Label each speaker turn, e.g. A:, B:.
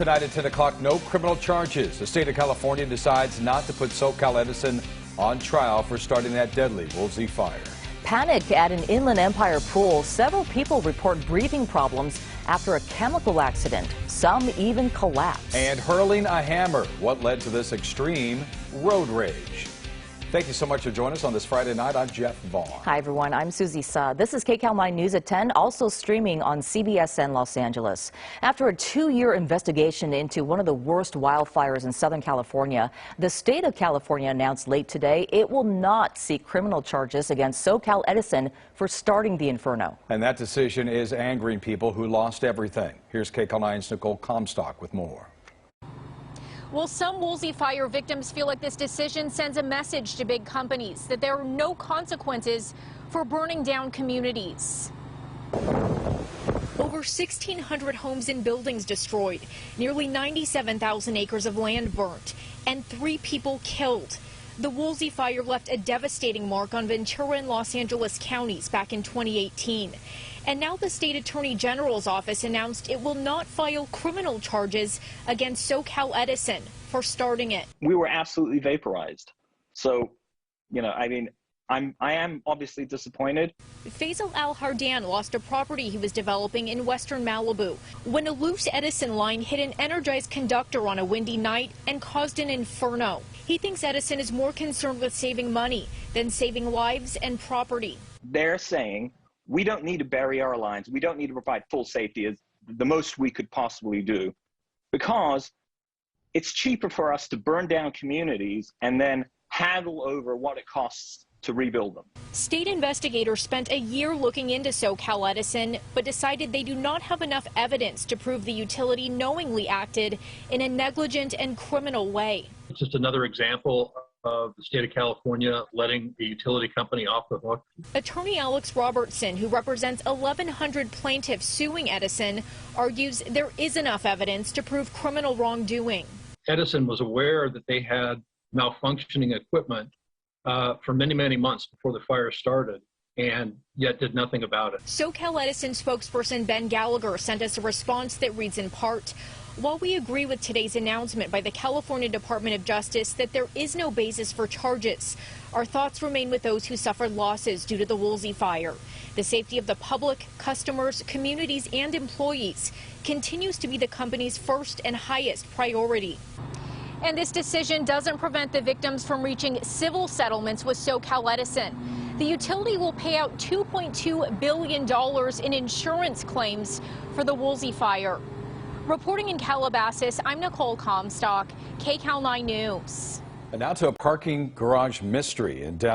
A: Tonight at 10 o'clock, no criminal charges. The state of California decides not to put SoCal Edison on trial for starting that deadly Woolsey Fire.
B: Panic at an Inland Empire pool. Several people report breathing problems after a chemical accident. Some even collapsed. And hurling a hammer. What led to this extreme road rage? Thank you so much for joining us on this Friday night. I'm Jeff Vaughn.
C: Hi, everyone. I'm Susie Sa. This is KCAL 9 News at 10, also streaming on CBSN Los Angeles. After a 2-year investigation into one of the worst wildfires in Southern California, the state of California announced late today it will not seek criminal charges against SoCal Edison for starting the inferno.
A: And that decision is angering people who lost everything. Here's KCAL 9's Nicole Comstock with more.
D: Well, some Woolsey Fire victims feel like this decision sends a message to big companies that there are no consequences for burning down communities. Over 1,600 homes and buildings destroyed, nearly 97,000 acres of land burnt, and 3 people killed. The Woolsey Fire left a devastating mark on Ventura and Los Angeles counties back in 2018. And now the state attorney general's office announced it will not file criminal charges against SoCal Edison for starting it.
E: We were absolutely vaporized. So, I am obviously disappointed.
D: Faisal Al-Hardan lost a property he was developing in western Malibu when a loose Edison line hit an energized conductor on a windy night and caused an inferno. He thinks Edison is more concerned with saving money than saving lives and property.
E: They're saying we don't need to bury our lines. We don't need to provide full safety as the most we could possibly do, because it's cheaper for us to burn down communities and then haggle over what it costs to rebuild them.
D: State investigators spent a year looking into SoCal Edison, but decided they do not have enough evidence to prove the utility knowingly acted in a negligent and criminal way.
F: It's just another example of the state of California letting the utility company off the hook.
D: Attorney Alex Robertson, who represents 1,100 plaintiffs suing Edison, argues there is enough evidence to prove criminal wrongdoing.
F: Edison was aware that they had malfunctioning equipment for many, many months before the fire started, and yet did nothing about it.
D: SoCal Edison spokesperson Ben Gallagher sent us a response that reads in part, "While we agree with today's announcement by the California Department of Justice that there is no basis for charges, our thoughts remain with those who suffered losses due to the Woolsey Fire. The safety of the public, customers, communities, and employees continues to be the company's first and highest priority." And this decision doesn't prevent the victims from reaching civil settlements with SoCal Edison. The utility will pay out $2.2 billion in insurance claims for the Woolsey Fire. Reporting in Calabasas, I'm Nicole Comstock, KCAL 9 News.
A: And now to a parking garage mystery in downtown